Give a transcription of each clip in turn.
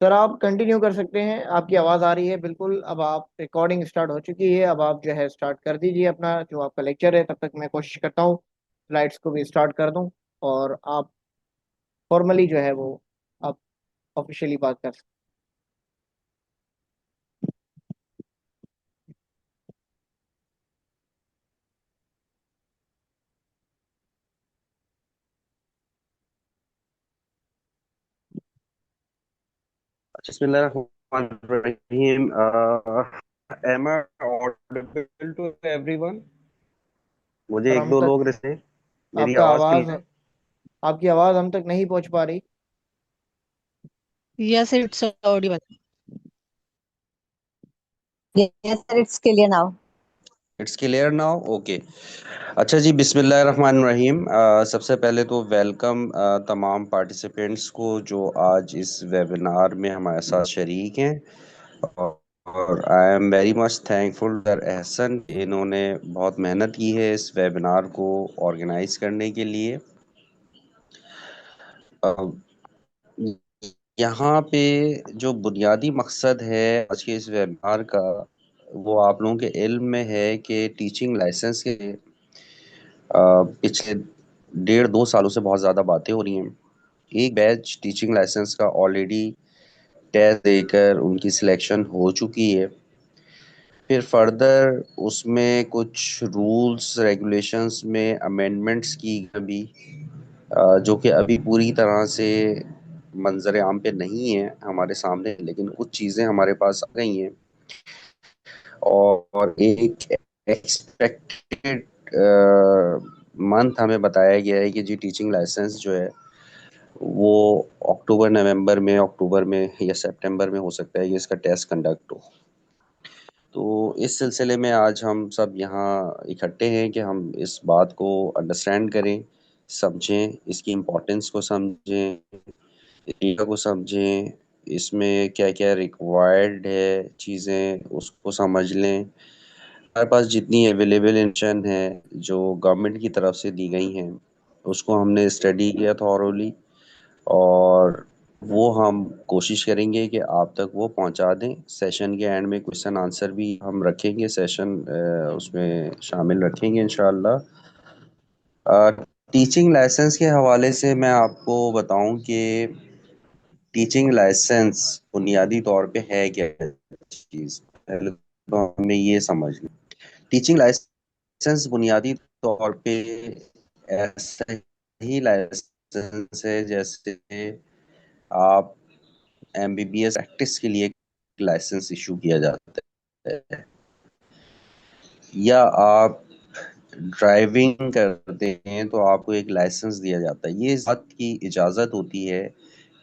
Sir आप continue कर सकते हैं, आपकी आवाज़ आ रही है बिल्कुल। अब आप रिकॉर्डिंग स्टार्ट हो चुकी है, अब आप जो है स्टार्ट कर दीजिए अपना जो आपका लेक्चर है। तब तक मैं कोशिश करता हूँ स्लाइड्स को भी स्टार्ट कर दूँ और आप फॉर्मली जो है वो आप ऑफिशियली बात कर सकते Bismillahirrahmanirrahim. Am I audible to everyone? हैं। मुझे और एक हम दो तक लोग से मेरी आपका आवाज आवाज़ क्लियर है। आपकी आवाज़ हम तक नहीं पहुंच पा रही। Yes, it's audible. Yes, sir, it's clear now. It's clear now, okay. अच्छा जी, बिस्मिल्लाहिर्रहमानिर्रहीम। सबसे पहले तो वेलकम तमाम पार्टिसिपेंट्स को जो आज इस वेबिनार में हमारे साथ शरीक हैं। और I am very much thankful दर एहसन, इन्होंने बहुत मेहनत की है इस वेबिनार को ऑर्गेनाइज करने के लिए। अ, यहाँ पे जो बुनियादी मकसद है आज के इस वेबिनार का, वो आप लोगों के इल्म में है कि टीचिंग लाइसेंस के पिछले 1.5-2 सालों से बहुत ज़्यादा बातें हो रही हैं। एक बैच टीचिंग लाइसेंस का ऑलरेडी टेस्ट देकर उनकी सिलेक्शन हो चुकी है। फिर फर्दर उसमें कुछ रूल्स रेगुलेशंस में अमेंडमेंट्स की अभी, जो कि अभी पूरी तरह से मंजर आम पे नहीं है हमारे सामने, लेकिन कुछ चीज़ें हमारे पास आ गई हैं। और एक एक्सपेक्टेड मंथ हमें बताया गया है कि जी टीचिंग लाइसेंस जो है वो अक्टूबर में या सितंबर में हो सकता है कि इसका टेस्ट कंडक्ट हो। तो इस सिलसिले में आज हम सब यहाँ इकट्ठे हैं कि हम इस बात को अंडरस्टैंड करें, समझें, इसकी इम्पोर्टेंस को समझें, एरिया को समझें, इसमें क्या क्या रिक्वायर्ड है चीज़ें उसको समझ लें। हमारे पास जितनी अवेलेबल इंफॉर्मेशन है जो गवर्नमेंट की तरफ से दी गई हैं उसको हमने स्टडी किया थॉरोली, और वो हम कोशिश करेंगे कि आप तक वो पहुंचा दें। सेशन के एंड में क्वेश्चन आंसर भी हम रखेंगे, सेशन उसमें शामिल रखेंगे इंशाल्लाह। टीचिंग लाइसेंस के हवाले से मैं आपको बताऊं कि टीचिंग लाइसेंस बुनियादी तौर पे है क्या चीज़, पहले तो हमें ये समझ लें। टीचिंग लाइसेंस बुनियादी तौर पे ऐसा ही लाइसेंस है जैसे आप एमबीबीएस प्रैक्टिस के लिए लाइसेंस इशू किया जाता है, या आप ड्राइविंग करते हैं तो आपको एक लाइसेंस दिया जाता है। ये इस बात की इजाज़त होती है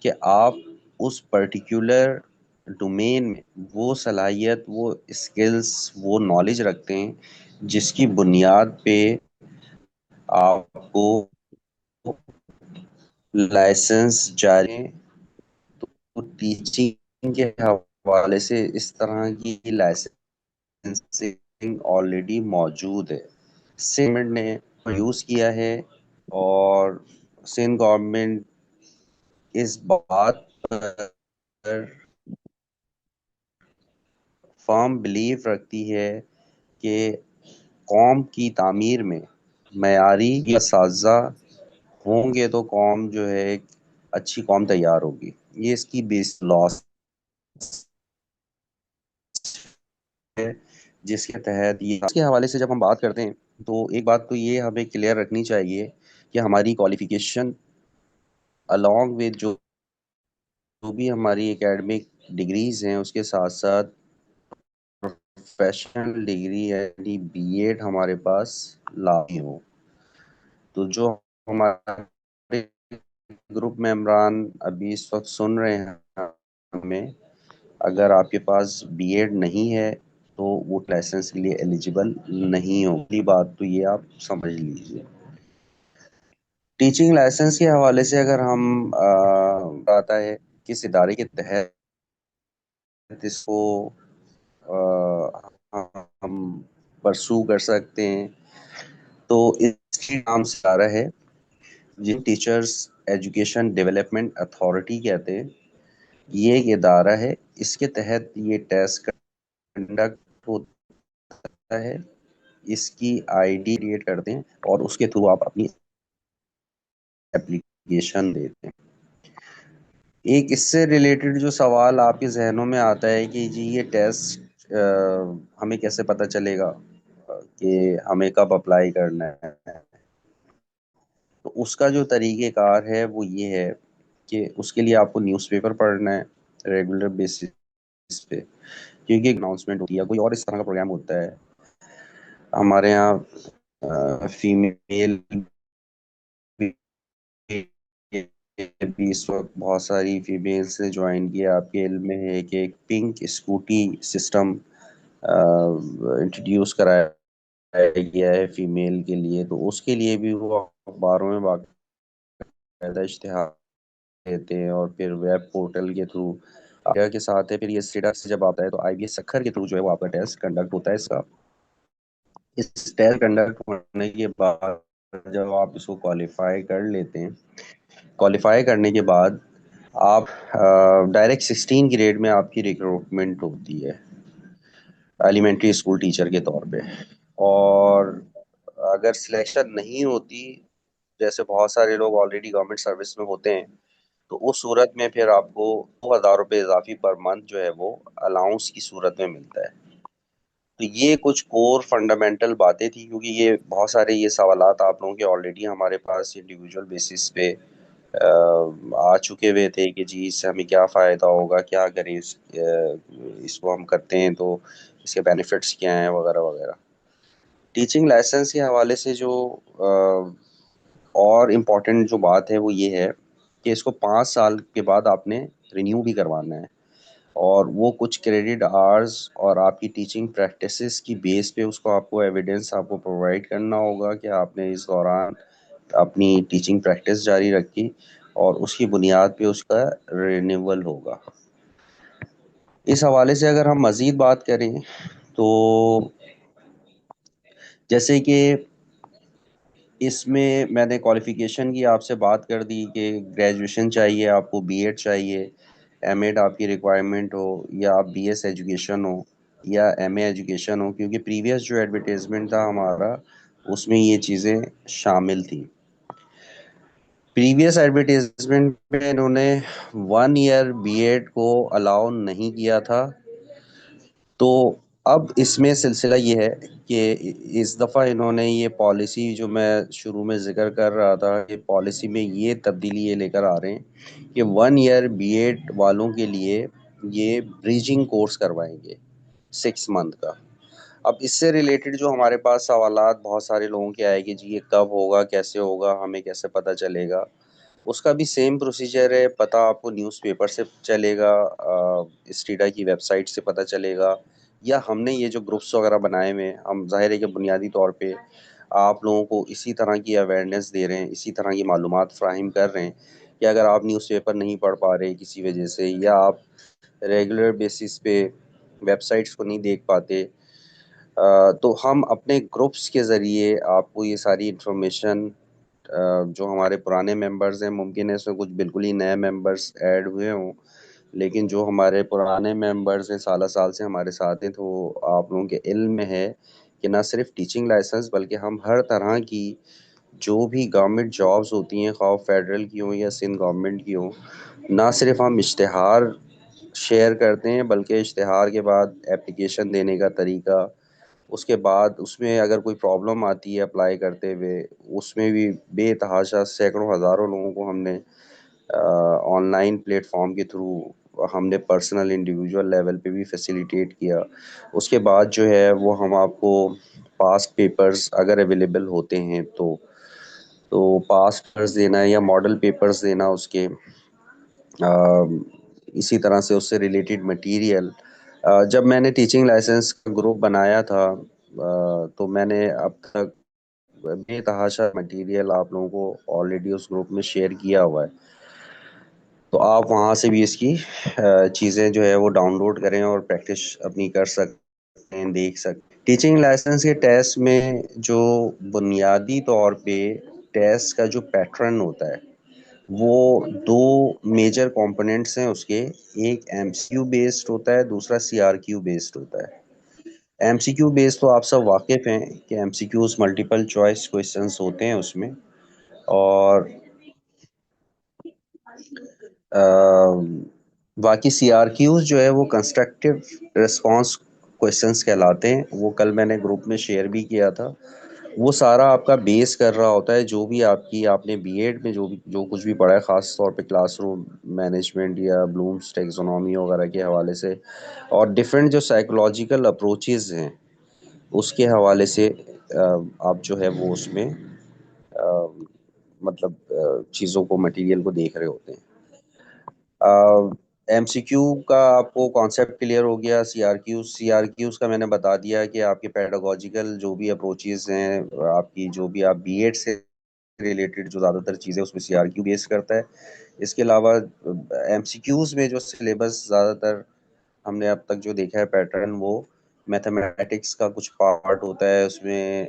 कि आप उस पर्टिकुलर डोमेन में वो सलाहियत, वो स्किल्स, वो नॉलेज रखते हैं जिसकी बुनियाद पे आपको लाइसेंस जारी है। तो टीचिंग के हवाले से इस तरह की लाइसेंसिंग ऑलरेडी मौजूद है। गवर्नमेंट ने यूज़ किया है, और सिंध गवर्नमेंट इस बात पर फर्म बिलीव रखती है कि कौम की तामीर में मयारी असातिज़ा होंगे तो कौम जो है एक अच्छी कौम तैयार होगी। ये इसकी बेस लॉस है जिसके तहत ये इसके हवाले से जब हम बात करते हैं तो एक बात तो ये हमें क्लियर रखनी चाहिए कि हमारी क्वालिफिकेशन अलॉन्ग विद जो भी हमारी एकेडमिक डिग्रीज हैं उसके साथ साथ प्रोफेशनल डिग्री यानी बीएड हमारे पास लाजमी हो। तो जो हमारे ग्रुप मेंबरान अभी इस वक्त सुन रहे हैं हमें, अगर आपके पास बीएड नहीं है तो वो लाइसेंस के लिए एलिजिबल नहीं हो। पहली बात तो ये आप समझ लीजिए। टीचिंग लाइसेंस के हवाले से अगर हम आता है किस इदारे के तहत इसको हम परसू कर सकते हैं, तो इसकी नाम से इदारा है जिन टीचर्स एजुकेशन डेवलपमेंट अथॉरिटी कहते हैं, ये एक इदारा है। इसके तहत ये टेस्ट कंडक्ट होता है। इसकी आईडी क्रिएट करते हैं और उसके थ्रू आप अपनी एप्लीकेशन देते हैं। एक इससे रिलेटेड जो सवाल आपके जहनों में आता है कि जी ये टेस्ट हमें कैसे पता चलेगा कि हमें कब अप्लाई करना है, तो उसका जो तरीक़ेकार है वो ये है कि उसके लिए आपको न्यूज़पेपर पढ़ना है रेगुलर बेसिस पे, क्योंकि अनाउंसमेंट होती है, कोई और इस तरह का प्रोग्राम होता है हमारे यहाँ। फीमेल भी इस वक्त बहुत सारी फीमेल्स ने ज्वाइन किया। आपके इल्म में है कि एक पिंक स्कूटी सिस्टम इंट्रोड्यूस कराया गया है फीमेल के लिए, तो उसके लिए भी वो अखबारों में बाकायदा इश्तिहार देते हैं और फिर वेब पोर्टल के थ्रू के साथ है। फिर ये स्टेटस जब आता है तो आईबीएस सखर के थ्रू जो है वो आपका टेस्ट कंडक्ट होता है। इसका इस टेस्ट कंडक्ट होने के बाद जब आप इसको क्वालिफाई कर लेते हैं, क्वालिफाई करने के बाद आप डायरेक्ट 16 ग्रेड में आपकी रिक्रूटमेंट होती है एलिमेंट्री स्कूल टीचर के तौर पे। और अगर सिलेक्शन नहीं होती, जैसे बहुत सारे लोग ऑलरेडी गवर्नमेंट सर्विस में होते हैं, तो उस सूरत में फिर आपको 2,000 रुपये इजाफी पर मंथ जो है वो अलाउंस की सूरत में मिलता है। तो ये कुछ कोर फंडामेंटल बातें थी, क्योंकि ये बहुत सारे ये सवालात आप लोगों के ऑलरेडी हमारे पास इंडिविजुअल बेसिस पे आ चुके हुए थे कि जी इससे हमें क्या फ़ायदा होगा, क्या करें इसको हम करते हैं तो इसके बेनिफिट्स क्या हैं वगैरह वगैरह। टीचिंग लाइसेंस के हवाले से जो और इम्पोर्टेंट जो बात है वो ये है कि इसको 5 साल के बाद आपने रिन्यू भी करवाना है, और वो कुछ क्रेडिट आवर्स और आपकी टीचिंग प्रैक्टिसेस की बेस पे उसको आपको एविडेंस आपको प्रोवाइड करना होगा कि आपने इस दौरान अपनी टीचिंग प्रैक्टिस जारी रखी, और उसकी बुनियाद पे उसका रिन्यूअल होगा। इस हवाले से अगर हम मज़ीद बात करें तो जैसे कि इसमें मैंने क्वालिफ़िकेशन की आपसे बात कर दी कि ग्रेजुएशन चाहिए आपको, बीएड चाहिए, एमएड आपकी रिक्वायरमेंट हो, या आप बीएस एजुकेशन हो या एमए एजुकेशन हो, क्योंकि प्रीवियस जो एडवर्टाइजमेंट था हमारा उसमें ये चीज़ें शामिल थी। प्रीवियस एडवर्टाइजमेंट में इन्होंने 1 ईयर बीएड को अलाउ नहीं किया था। तो अब इसमें सिलसिला ये है कि इस दफ़ा इन्होंने ये पॉलिसी जो मैं शुरू में ज़िक्र कर रहा था, ये पॉलिसी में ये तब्दीली ये लेकर आ रहे हैं कि 1 ईयर बीएड वालों के लिए ये ब्रिजिंग कोर्स करवाएंगे 6 मंथ का। अब इससे रिलेटेड जो हमारे पास सवालात बहुत सारे लोगों के आए कि जी ये कब होगा, कैसे होगा, हमें कैसे पता चलेगा। उसका भी सेम प्रोसीजर है, पता आपको न्यूज़पेपर से चलेगा, स्टीडा की वेबसाइट से पता चलेगा, या हमने ये जो ग्रुप्स वगैरह बनाए हुए हैं, हम ज़ाहिर है कि बुनियादी तौर पे आप लोगों को इसी तरह की अवेयरनेस दे रहे हैं, इसी तरह की मालूमात फ़राहम कर रहे हैं कि अगर आप न्यूज़पेपर नहीं पढ़ पा रहे किसी वजह से, या आप रेगुलर बेसिस पे वेबसाइट्स को नहीं देख पाते, तो हम अपने ग्रुप्स के ज़रिए आपको ये सारी इन्फॉर्मेशन, जो हमारे पुराने मेंबर्स हैं, मुमकिन है इसमें कुछ बिल्कुल ही नए मेंबर्स ऐड हुए हों, लेकिन जो हमारे पुराने मेंबर्स हैं, साल साल से हमारे साथ हैं, तो आप लोगों के इल्म में है कि ना सिर्फ टीचिंग लाइसेंस बल्कि हम हर तरह की जो भी गवर्नमेंट जॉब्स होती हैं, ख़ास फेडरल की हों या सिंध गवर्नमेंट की हों, ना सिर्फ हम इश्तिहार शेयर करते हैं बल्कि इश्तिहार के बाद एप्लीकेशन देने का तरीका, उसके बाद उसमें अगर कोई प्रॉब्लम आती है अप्लाई करते हुए, उसमें भी बेतहाशा सैकड़ों हज़ारों लोगों को हमने ऑनलाइन प्लेटफॉर्म के थ्रू हमने पर्सनल इंडिविजुअल लेवल पे भी फैसिलिटेट किया। उसके बाद जो है वो हम आपको पास्ट पेपर्स अगर अवेलेबल होते हैं तो पास्ट पेपर्स देना है या मॉडल पेपर्स देना उसके, इसी तरह से उससे रिलेटेड मटेरियल। जब मैंने टीचिंग लाइसेंस का ग्रुप बनाया था, तो मैंने अब तक बेतहाशा मटेरियल आप लोगों को ऑलरेडी उस ग्रुप में शेयर किया हुआ है, तो आप वहाँ से भी इसकी चीज़ें जो है वो डाउनलोड करें और प्रैक्टिस अपनी कर सकते हैं, देख सकते हैं। टीचिंग लाइसेंस के टेस्ट में जो बुनियादी तौर पे टेस्ट का जो पैटर्न होता है वो दो मेजर कंपोनेंट्स हैं उसके। एक एमसीक्यू बेस्ड होता है, दूसरा सीआरक्यू बेस्ड होता है। एमसीक्यू बेस्ड तो आप सब वाकिफ हैं कि एमसीक्यूज मल्टीपल चॉइस क्वेश्चंस होते हैं उसमें। और बाकी सीआरक्यूज जो है वो कंस्ट्रक्टिव रिस्पांस क्वेश्चंस कहलाते हैं। वो कल मैंने ग्रुप में शेयर भी किया था। वो सारा आपका बेस कर रहा होता है जो भी आपने बीएड में जो कुछ भी पढ़ा है, खास तौर पे क्लासरूम मैनेजमेंट या ब्लूम्स टेक्सोनॉमी वगैरह के हवाले से, और डिफरेंट जो साइकोलॉजिकल अप्रोचेज हैं उसके हवाले से आप जो है वो उसमें मतलब चीज़ों को, मटेरियल को देख रहे होते हैं। एमसीक्यू का आपको कॉन्सेप्ट क्लियर हो गया। सीआरक्यूज का मैंने बता दिया कि आपके पेडागोजिकल जो भी अप्रोचेज हैं, आपकी जो भी आप बीएड से रिलेटेड जो ज़्यादातर चीज़ें उसमें सीआरक्यू बेस करता है। इसके अलावा एमसीक्यूज में जो सिलेबस ज़्यादातर हमने अब तक जो देखा है पैटर्न, वो मैथमेटिक्स का कुछ पार्ट होता है उसमें,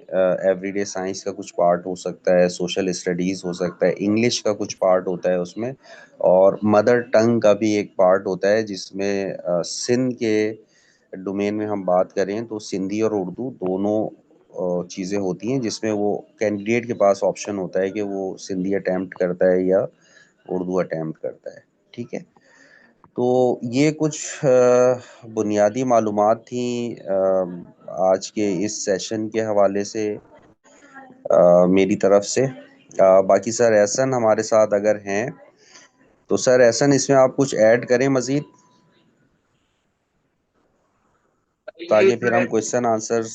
एवरीडे साइंस का कुछ पार्ट हो सकता है, सोशल स्टडीज़ हो सकता है, इंग्लिश का कुछ पार्ट होता है उसमें, और मदर टंग का भी एक पार्ट होता है जिसमें सिंध के डोमेन में हम बात करें तो सिंधी और उर्दू दोनों चीज़ें होती हैं, जिसमें वो कैंडिडेट के पास ऑप्शन होता है कि वो सिंधी अटेम्प्ट करता है या उर्दू अटेम्प्ट करता है। ठीक है, तो ये कुछ बुनियादी मालूमात थी आज के इस सेशन के हवाले से मेरी तरफ से। बाकी सर एहसन हमारे साथ अगर हैं तो सर एहसन, इसमें आप कुछ ऐड करें मजीद, ताकि फिर हम क्वेश्चन आंसर्स।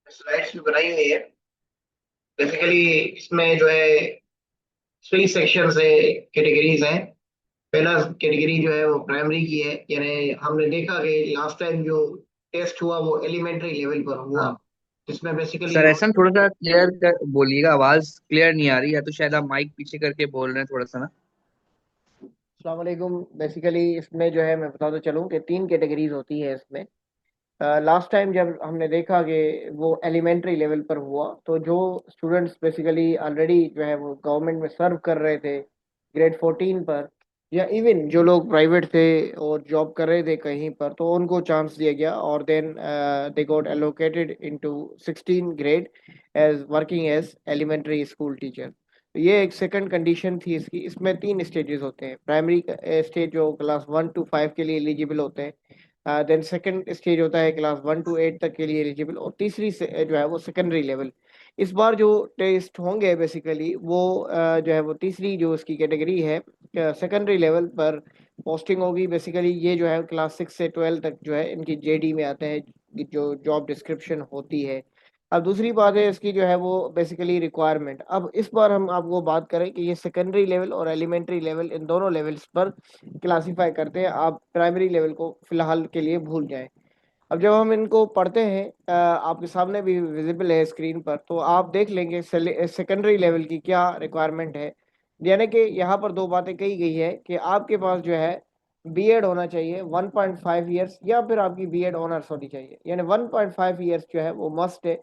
स्लाइड्स भी बनाई हुई है। बेसिकली इसमें जो है 3 सेक्शन है, कैटेगरीज हैं। पहला कैटेगरी जो है वो प्राइमरी की है, यानी हमने देखा कि लास्ट टाइम जो टेस्ट हुआ वो एलिमेंट्री लेवल पर हुआ, हाँ जिसमें बेसिकली सर, ऐसा थोड़ा सा क्लियर बोलिएगा, आवाज क्लियर नहीं आ रही है, तो शायद आप माइक पीछे करके बोल रहे हैं थोड़ा सा ना। अस्सलाम वालेकुम। बेसिकली इसमें जो है मैं बताता चलूँ कि 3 कैटेगरीज होती है इसमें। लास्ट टाइम जब हमने देखा कि वो एलिमेंट्री लेवल पर हुआ, तो जो स्टूडेंट्स बेसिकली ऑलरेडी जो है वो गवर्नमेंट में सर्व कर रहे थे ग्रेड 14 पर, या इवन जो लोग प्राइवेट थे और जॉब कर रहे थे कहीं पर, तो उनको चांस दिया गया, और then they got allocated into 16 grade as working as elementary school teacher. तो ये एक सेकंड कंडीशन थी इसकी। इसमें 3 स्टेजेस होते हैं। प्राइमरी स्टेज जो क्लास 1 to 5 के लिए एलिजिबल होते हैं, देन सेकंड स्टेज होता है क्लास 1 to 8 तक के लिए एलिजिबल, और तीसरी से जो है वो सेकेंडरी लेवल। इस बार जो टेस्ट होंगे बेसिकली वो जो है वो तीसरी जो उसकी कैटेगरी है, सेकेंडरी लेवल पर पोस्टिंग होगी। बेसिकली ये जो है क्लास 6 से 12 तक जो है इनकी जेडी में आते हैं, जो जॉब डिस्क्रिप्शन होती है। अब दूसरी बात है इसकी जो है वो बेसिकली रिक्वायरमेंट। अब इस बार हम आपको बात करें कि ये सेकेंडरी लेवल और एलिमेंट्री लेवल, इन दोनों लेवल्स पर क्लासीफाई करते हैं। आप प्राइमरी लेवल को फिलहाल के लिए भूल जाएं। अब जब हम इनको पढ़ते हैं, आपके सामने भी विजिबल है स्क्रीन पर, तो आप देख लेंगे सेकेंडरी लेवल की क्या रिक्वायरमेंट है। यानी कि यहाँ पर 2 बातें कही गई है कि आपके पास जो है बीएड होना चाहिए 1.5 ईयर्स, या फिर आपकी बीएड ऑनर्स होनी चाहिए, यानी 1.5 ईयर्स जो है वो मस्ट है।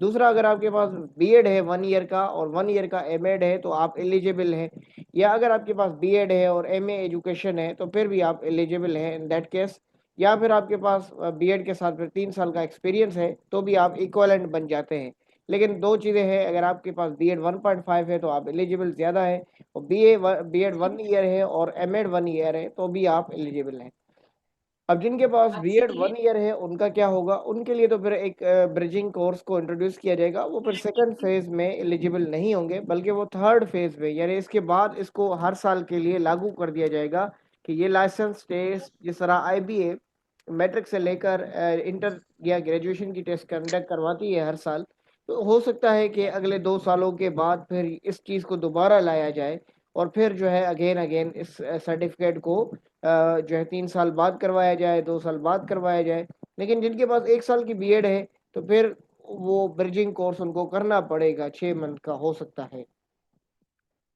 दूसरा, अगर आपके पास बीएड है 1 ईयर का और 1 ईयर का एमएड है तो आप एलिजिबल हैं, या अगर आपके पास बीएड है और एमए एजुकेशन है तो फिर भी आप एलिजिबल हैं इन दैट केस, या फिर आपके पास बीएड के साथ फिर 3 साल का एक्सपीरियंस है तो भी आप इक्वलेंट बन जाते हैं। लेकिन दो चीज़ें हैं, अगर आपके पास बीएड 1.5 है तो आप एलिजिबल ज़्यादा है, और बीएड 1 ईयर है और एमएड 1 ईयर है तो भी आप एलिजिबल हैं। अब जिनके पास बीएड 1 ईयर है उनका क्या होगा, उनके लिए तो फिर एक ब्रिजिंग कोर्स को इंट्रोड्यूस किया जाएगा। वो फिर सेकंड फेज में एलिजिबल नहीं होंगे, बल्कि वो थर्ड फेज में, यानी इसके बाद इसको हर साल के लिए लागू कर दिया जाएगा कि ये लाइसेंस टेस्ट जिस तरह आईबीए मैट्रिक से लेकर इंटर या ग्रेजुएशन की टेस्ट कंडक्ट करवाती है हर साल, तो हो सकता है कि अगले 2 सालों के बाद फिर इस चीज़ को दोबारा लाया जाए, और फिर जो है अगेन अगेन इस सर्टिफिकेट को जो है 3 साल बाद करवाया जाए, 2 साल बाद करवाया जाए। लेकिन जिनके पास 1 साल की बीएड है तो फिर वो ब्रिजिंग कोर्स उनको करना पड़ेगा, 6 मंथ का हो सकता है।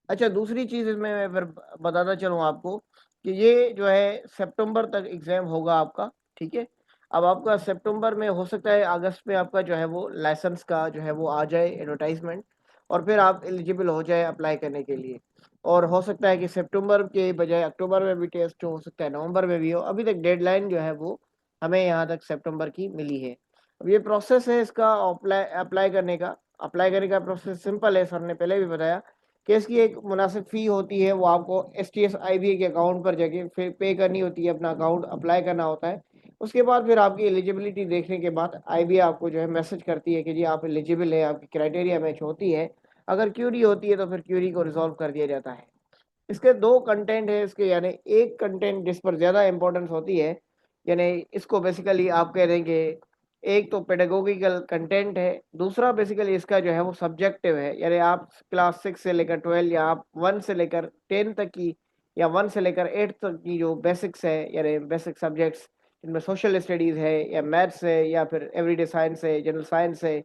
अच्छा, दूसरी चीज़ इसमें मैं फिर बताता चलूँ आपको कि ये जो है सितंबर तक एग्जाम होगा आपका। ठीक है, अब आपका सितंबर में हो सकता है अगस्त में आपका जो है वो लाइसेंस का जो है वो आ जाए एडवर्टाइजमेंट, और फिर आप एलिजिबल हो जाए अप्लाई करने के लिए। और हो सकता है कि सितंबर के बजाय अक्टूबर में भी टेस्ट हो सकता है नवंबर में भी हो। अभी तक डेडलाइन जो है वो हमें यहाँ तक सितंबर की मिली है। अब ये प्रोसेस है इसका अप्लाई करने का। अप्लाई करने का प्रोसेस सिंपल है, सर ने पहले भी बताया कि इसकी एक मुनासिब फ़ी होती है, वो आपको STS IBA के अकाउंट पर जाके फिर पे करनी होती है, अपना अकाउंट अप्लाई करना होता है। उसके बाद फिर आपकी एलिजिबिलिटी देखने के बाद IBA आपको जो है मैसेज करती है कि जी आप एलिजिबल है, आपकी क्राइटेरिया मैच होती है। अगर क्यूरी होती है तो फिर क्यूरी को रिजॉल्व कर दिया जाता है। इसके दो कंटेंट है इसके, यानी एक कंटेंट जिस पर ज़्यादा इंपॉर्टेंस होती है, यानी इसको बेसिकली आप कह देंगे एक तो पेडागोगिकल कंटेंट है, दूसरा बेसिकली इसका जो है वो सब्जेक्टिव है। यानी आप क्लास 6 से लेकर 12 या आप 1 से लेकर 10 तक की या 1 से लेकर 8 तक की जो बेसिक्स है, यानी बेसिक सब्जेक्ट्स जिनमें सोशल स्टडीज़ है या मैथ्स है या फिर एवरीडे साइंस है, जनरल साइंस है,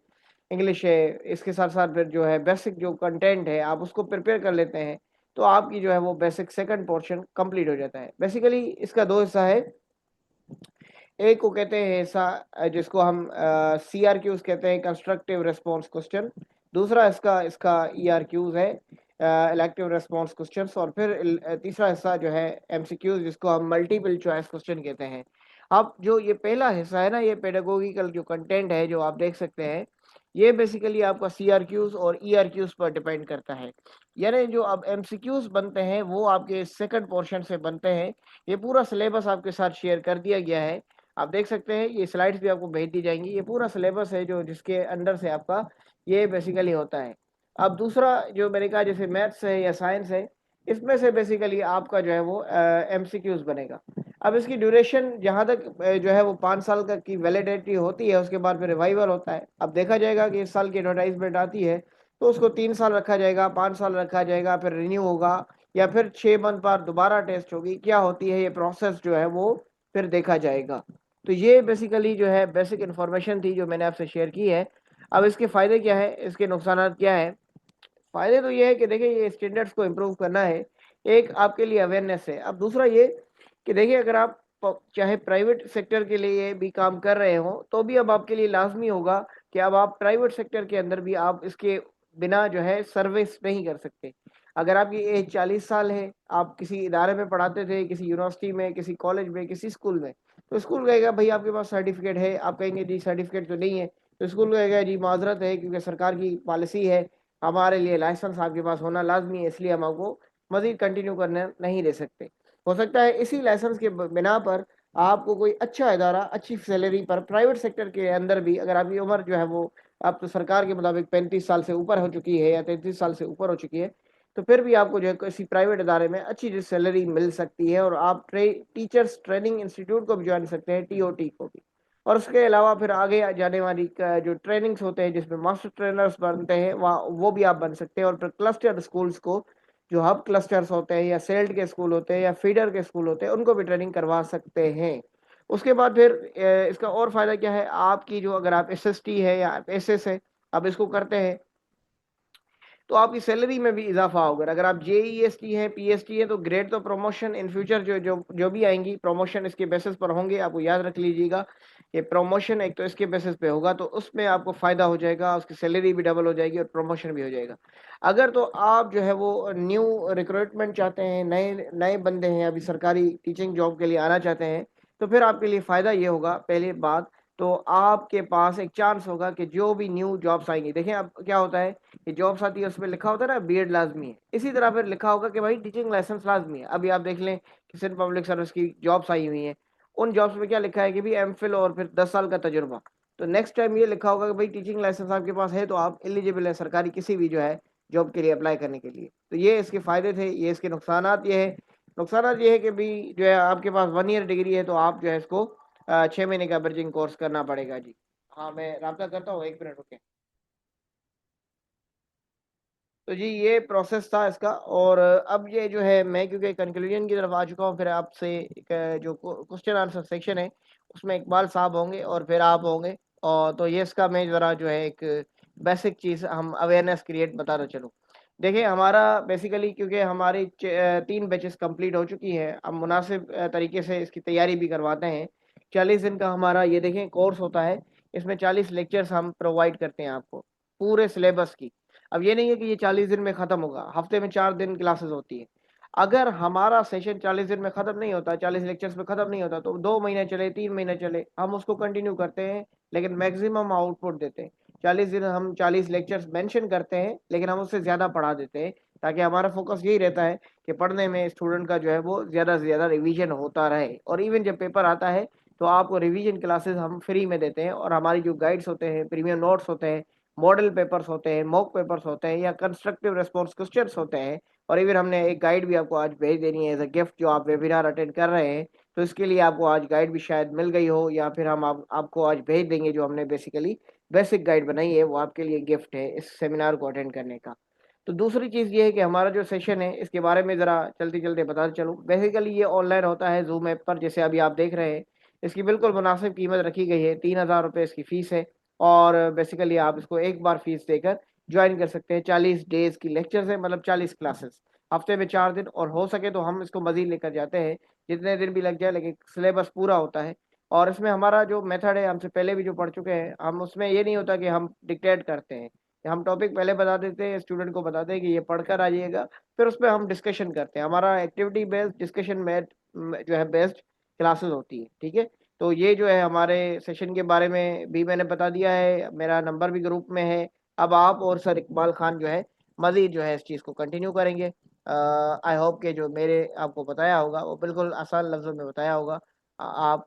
इंग्लिश है, इसके साथ साथ फिर जो है बेसिक जो कंटेंट है आप उसको प्रिपेयर कर लेते हैं, तो आपकी जो है वो बेसिक सेकंड पोर्शन कंप्लीट हो जाता है। बेसिकली इसका दो हिस्सा है। एक को कहते हैं हिस्सा जिसको हम CRQs कहते हैं, कंस्ट्रक्टिव रिस्पॉन्स क्वेश्चन। दूसरा इसका इसका ERQs है, इलेक्टिव रिस्पॉन्स क्वेश्चंस। और फिर तीसरा हिस्सा जो है MCQs, जिसको हम मल्टीपल चॉइस क्वेश्चन कहते हैं। अब जो ये पहला हिस्सा है ना, ये पेडागोगिकल जो कंटेंट है जो आप देख सकते हैं, ये बेसिकली आपका CRQs और ERQs पर डिपेंड करता है। यानी जो अब MCQs बनते हैं वो आपके सेकंड पोर्शन से बनते हैं। ये पूरा सिलेबस आपके साथ शेयर कर दिया गया है, आप देख सकते हैं, ये स्लाइड्स भी आपको भेज दी जाएंगी। ये पूरा सिलेबस है जो जिसके अंडर से आपका ये बेसिकली होता है। अब दूसरा जो मैंने कहा जैसे मैथ्स है या साइंस है, इसमें से बेसिकली आपका जो है वो MCQs बनेगा। अब इसकी ड्यूरेशन जहाँ तक जो है वो 5 साल का की वैलिडिटी होती है, उसके बाद फिर रिवाइवल होता है। अब देखा जाएगा कि इस साल की एडवर्टाइजमेंट आती है तो उसको 3 साल रखा जाएगा, 5 साल रखा जाएगा, फिर रिन्यू होगा या फिर 6 मंथ बाद दोबारा टेस्ट होगी, क्या होती है ये प्रोसेस जो है वो फिर देखा जाएगा। तो ये बेसिकली जो है बेसिक इन्फॉर्मेशन थी जो मैंने आपसे शेयर की है। अब इसके फ़ायदे क्या है, इसके नुकसान क्या है? फ़ायदे तो ये है कि देखिए ये स्टैंडर्ड्स को इम्प्रूव करना है, एक आपके लिए अवेयरनेस है। अब दूसरा ये कि देखिए अगर आप चाहे प्राइवेट सेक्टर के लिए भी काम कर रहे हो तो भी अब आपके लिए लाजमी होगा कि अब आप प्राइवेट सेक्टर के अंदर भी आप इसके बिना जो है सर्विस नहीं कर सकते। अगर आपकी एज 40 साल है, आप किसी इदारे में पढ़ाते थे, किसी यूनिवर्सिटी में, किसी कॉलेज में, किसी स्कूल में, तो स्कूल कहेगा भाई आपके पास सर्टिफिकेट है, आप कहेंगे जी सर्टिफिकेट तो नहीं है, तो स्कूल कहेगा जी माजरत है क्योंकि सरकार की पॉलिसी है, हमारे लिए लाइसेंस आपके पास होना लाजमी है, इसलिए हम आपको मजीद कंटिन्यू करने नहीं दे सकते। हो सकता है इसी लाइसेंस के बिना पर आपको कोई अच्छा इदारा अच्छी सैलरी पर प्राइवेट सेक्टर के अंदर भी, अगर आपकी उम्र जो है वो अब तो सरकार के मुताबिक 35 साल से ऊपर हो चुकी है या 33 साल से ऊपर हो चुकी है, तो फिर भी आपको जो है किसी प्राइवेट इदारे में अच्छी जो सैलरी मिल सकती है और आप टीचर्स ट्रेनिंग इंस्टीट्यूट को भी ज्वाइन सकते हैं, TOT को भी। और उसके अलावा फिर आगे जाने वाली जो ट्रेनिंग्स होते हैं जिसमें मास्टर ट्रेनर्स बनते हैं, वहाँ वो भी आप बन सकते हैं। और फिर क्लस्टर स्कूल्स को, जो हब क्लस्टर्स होते हैं या सेल्ट के स्कूल होते हैं या फीडर के स्कूल होते हैं, उनको भी ट्रेनिंग करवा सकते हैं। उसके बाद फिर इसका और फायदा क्या है, आपकी जो अगर आप SST है या SS है, आप इसको करते हैं तो आपकी सैलरी में भी इजाफा होगा। अगर आप JEST हैं, PST हैं, तो ग्रेड तो प्रमोशन इन फ्यूचर जो जो जो भी आएंगी प्रमोशन इसके बेसिस पर होंगे। आपको याद रख लीजिएगा ये प्रमोशन एक तो इसके बेसिस पे होगा, तो उसमें आपको फ़ायदा हो जाएगा, उसकी सैलरी भी डबल हो जाएगी और प्रमोशन भी हो जाएगा। अगर तो आप जो है वो न्यू रिक्रूटमेंट चाहते हैं, नए नए बंदे हैं, अभी सरकारी टीचिंग जॉब के लिए आना चाहते हैं, तो फिर आपके लिए फ़ायदा ये होगा, पहली बात तो आपके पास एक चांस होगा कि जो भी न्यू जॉब्स आएंगी, देखें अब क्या होता है कि जॉब्स आती है उसमें लिखा होता है ना बीएड लाजमी है, इसी तरह फिर लिखा होगा कि भाई टीचिंग लाइसेंस लाजमी है। अभी आप देख लें किसी पब्लिक सर्विस की जॉब्स आई हुई हैं, उन जॉब्स में क्या लिखा है कि भाई MPhil और फिर 10 साल का तजुर्बा। तो नेक्स्ट टाइम ये लिखा होगा कि भाई टीचिंग लाइसेंस आपके पास है तो आप एलिजिबल है सरकारी किसी भी जो है जॉब के लिए अप्लाई करने के लिए। तो ये इसके फायदे थे। ये इसके नुकसानात ये है, नुकसानात ये है कि भी जो है आपके पास 1 ईयर डिग्री है तो आप जो है इसको 6 महीने का ब्रिजिंग कोर्स करना पड़ेगा जी। हाँ मैं राब्ता करता हूँ, 1 मिनट रुके। तो जी ये प्रोसेस था इसका। और अब ये जो है मैं क्योंकि कंक्लूजन की तरफ आ चुका हूँ, फिर आपसे एक जो क्वेश्चन आंसर सेक्शन है उसमें इकबाल साहब होंगे और फिर आप होंगे। और तो ये इसका मैं ज़रा जो है एक बेसिक चीज़ हम अवेयरनेस क्रिएट बताना चलूँ। देखिए हमारा बेसिकली क्योंकि हमारी 3 बैचेस कंप्लीट हो चुकी है, अब मुनासिब तरीके से इसकी तैयारी भी करवाते हैं। 40 दिन का हमारा ये देखें कोर्स होता है, इसमें 40 लेक्चर्स हम प्रोवाइड करते हैं आपको पूरे सिलेबस की। अब ये नहीं है कि ये 40 दिन में खत्म होगा, हफ्ते में 4 दिन क्लासेस होती है। अगर हमारा सेशन 40 दिन में खत्म नहीं होता, 40 लेक्चर्स में खत्म नहीं होता, तो 2 महीने चले, 3 महीने चले, हम उसको कंटिन्यू करते हैं, लेकिन मैक्सिमम आउटपुट देते हैं। 40 दिन हम 40 लेक्चर्स मेंशन करते हैं, लेकिन हम उससे ज़्यादा पढ़ा देते हैं, ताकि हमारा फोकस यही रहता है कि पढ़ने में स्टूडेंट का जो है वो ज़्यादा से ज़्यादा रिवीजन होता रहे। और इवन जब पेपर आता है तो आपको रिवीजन क्लासेस हम फ्री में देते हैं, और हमारी जो गाइड्स होते हैं, प्रीमियम नोट्स होते हैं, मॉडल पेपर्स होते हैं, मॉक पेपर्स होते हैं, या कंस्ट्रक्टिव रेस्पॉन्स क्वेश्चंस होते हैं। और इवन हमने एक गाइड भी आपको आज भेज देनी है एज अ गिफ्ट, जो आप वेबिनार अटेंड कर रहे हैं, तो इसके लिए आपको आज गाइड भी शायद मिल गई हो, या फिर हम आपको आज भेज देंगे। जो हमने बेसिकली बेसिक गाइड बनाई है, वो आपके लिए गिफ्ट है इस सेमिनार को अटेंड करने का। तो दूसरी चीज़ ये है कि हमारा जो सेशन है, इसके बारे में ज़रा चलते चलते बताते चलूँ। बेसिकली ये ऑनलाइन होता है जूम ऐप पर, जैसे अभी आप देख रहे हैं। इसकी बिल्कुल मुनासिब कीमत रखी गई है, 3,000 रुपये इसकी फ़ीस है। और बेसिकली आप इसको एक बार फीस देकर ज्वाइन कर सकते हैं। 40 डेज की लेक्चर्स है, मतलब 40 क्लासेस, हफ्ते में 4 दिन। और हो सके तो हम इसको मजीद लेकर जाते हैं, जितने दिन भी लग जाए, लेकिन सिलेबस पूरा होता है। और इसमें हमारा जो मेथड है, हमसे पहले भी जो पढ़ चुके हैं हम, उसमें ये नहीं होता कि हम डिक्टेट करते हैं। हम टॉपिक पहले बता देते हैं, स्टूडेंट को बताते हैं कि ये पढ़कर आ जाइएगा, फिर उस पर हम डिस्कशन करते हैं। हमारा एक्टिविटी बेस्ड डिस्कशन में जो है बेस्ड क्लासेस होती है, ठीक है। तो ये जो है हमारे सेशन के बारे में भी मैंने बता दिया है, मेरा नंबर भी ग्रुप में है। अब आप और सर इकबाल खान जो है मज़ीद जो है इस चीज़ को कंटिन्यू करेंगे। आई होप कि जो मेरे आपको बताया होगा वो बिल्कुल आसान लफ्ज़ों में बताया होगा, आप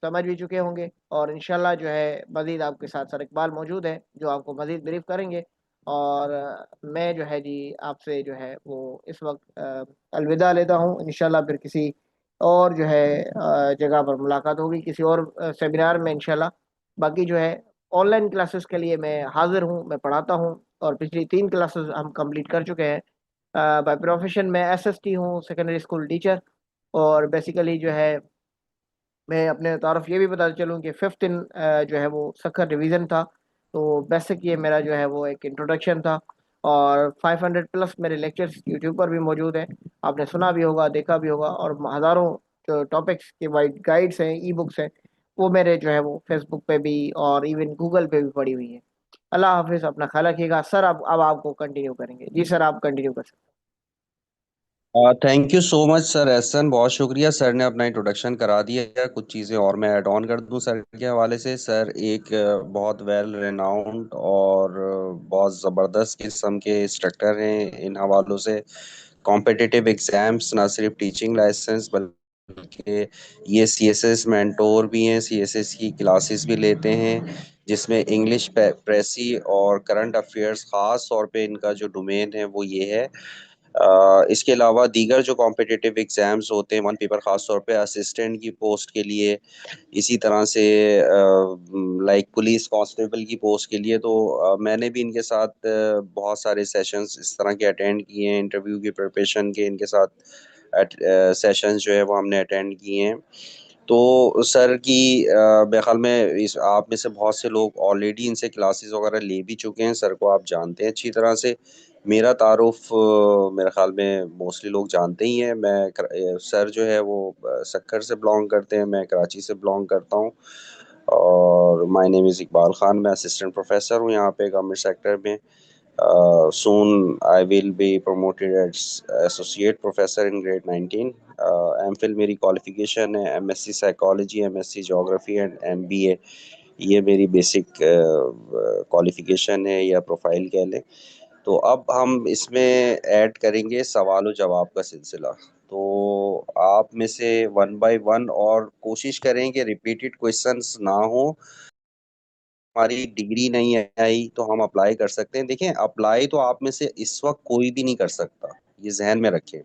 समझ भी चुके होंगे। और इंशाल्लाह जो है मज़ीद आपके साथ सर इकबाल मौजूद है, जो आपको मज़ीद ब्रीफ करेंगे। और मैं जो है जी आपसे जो है वो इस वक्त अलविदा लेता हूँ। इंशाल्लाह फिर किसी और जो है जगह पर मुलाकात होगी, किसी और सेमिनार में इंशाल्लाह। बाकी जो है ऑनलाइन क्लासेस के लिए मैं हाजिर हूँ, मैं पढ़ाता हूँ, और पिछली 3 क्लासेस हम कंप्लीट कर चुके हैं। बाय प्रोफेशन मैं एसएसटी हूँ, सेकेंडरी स्कूल टीचर। और बेसिकली जो है मैं अपने तारफ़ ये भी बताते चलूँ कि 5th दिन जो है वो सखर रिवीजन था। तो बेसिक ये मेरा जो है वो एक इंट्रोडक्शन था। और 500 प्लस मेरे लेक्चर्स यूट्यूब पर भी मौजूद हैं, आपने सुना भी होगा, देखा भी होगा। और हज़ारों जो टॉपिक्स के वाइड गाइड्स हैं, ई बुक्स हैं, वो मेरे जो है वो फेसबुक पे भी और इवन गूगल पे भी पड़ी हुई है। अल्लाह हाफिज़, अपना ख्याल रखिएगा सर। अब आपको कंटिन्यू करेंगे जी सर, आप कंटिन्यू कर सकते thank you so much sir Ehsan, बहुत शुक्रिया। सर ने अपना इंट्रोडक्शन करा दिया। कुछ चीज़ें और मैं ऐड ऑन कर दूं सर के हवाले से। सर एक बहुत वेल रेनाउंड और बहुत ज़बरदस्त किस्म के इंस्ट्रक्टर हैं इन हवालों से। कॉम्पिटिटिव एग्जाम्स, ना सिर्फ टीचिंग लाइसेंस बल्कि ये सीएसएस मेंटोर भी हैं, सीएसएस की क्लासेस भी लेते हैं, जिसमें इंग्लिश, प्रेसी और करंट अफेयर्स ख़ास तौर पे इनका जो डोमेन है वो ये है। इसके अलावा दीगर जो कॉम्पिटिटिव एग्जाम्स होते हैं, वन पेपर खास तौर पे असिस्टेंट की पोस्ट के लिए, इसी तरह से लाइक पुलिस कांस्टेबल की पोस्ट के लिए, तो मैंने भी इनके साथ बहुत सारे सेशंस इस तरह के अटेंड किए हैं। इंटरव्यू की प्रिपरेशन के इनके साथ सेशंस जो है वो हमने अटेंड किए हैं। तो सर की मेरे ख्याल में इस आप में से बहुत से लोग ऑलरेडी इनसे क्लासेस वगैरह ले भी चुके हैं। सर को आप जानते हैं अच्छी तरह से। मेरा तारुफ मेरे ख्याल में मोस्टली लोग जानते ही हैं। सर जो है वो सक्कर से बिलोंग करते हैं, मैं कराची से बिलोंग करता हूँ। और my name is Iqbal Khan, मैं असिस्टेंट प्रोफेसर हूँ यहाँ पे गवर्नमेंट सेक्टर में। Soon I will be promoted as associate professor in grade 19. MPhil मेरी क्वालिफिकेशन है MSc psychology, MSc geography and MBA. ये मेरी बेसिक क्वालिफिकेशन है या प्रोफाइल कह लें। तो अब हम इसमें ऐड करेंगे सवाल और जवाब का सिलसिला। तो आप में से वन बाय वन, और कोशिश करें कि रिपीटेड क्वेश्चंस ना हो। हमारी डिग्री नहीं आई तो हम अप्लाई कर सकते हैं। देखें, अप्लाई तो आप में से इस वक्त कोई भी नहीं कर सकता, ये जहन में रखें,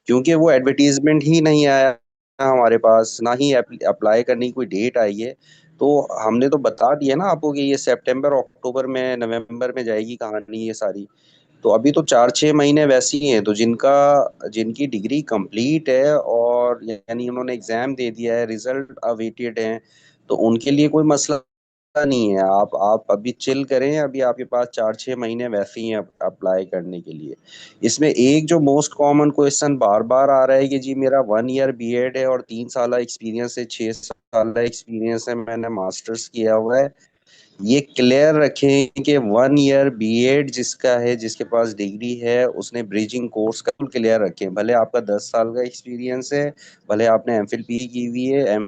क्योंकि वो एडवर्टीजमेंट ही नहीं आया हमारे पास, ना ही अप्लाई करने की कोई डेट आई है। तो हमने तो बता दिया ना आपको कि ये सितंबर अक्टूबर में, नवंबर में जाएगी कहानी ये सारी। तो अभी तो 4-6 महीने वैसे ही हैं। तो जिनकी डिग्री कंप्लीट है और यानी उन्होंने एग्जाम दे दिया है, रिजल्ट अवेटेड है, तो उनके लिए कोई मसला नहीं है। आप अभी चिल करें, अभी आपके पास 4-6 महीने वैसे ही हैं अप्लाई करने के लिए। इसमें एक जो मोस्ट कॉमन क्वेश्चन बार बार आ रहा है कि जी मेरा 1 ईयर बीएड है और 3 साल एक्सपीरियंस है, 6 साल एक्सपीरियंस है, मैंने मास्टर्स किया हुआ है, ये क्लियर रखें कि 1 ईयर बीएड जिसका है, जिसके पास डिग्री है, उसने ब्रिजिंग कोर्स का क्लियर रखें। भले आपका 10 साल का एक्सपीरियंस है, भले आपने एमफिल पी की हुई है,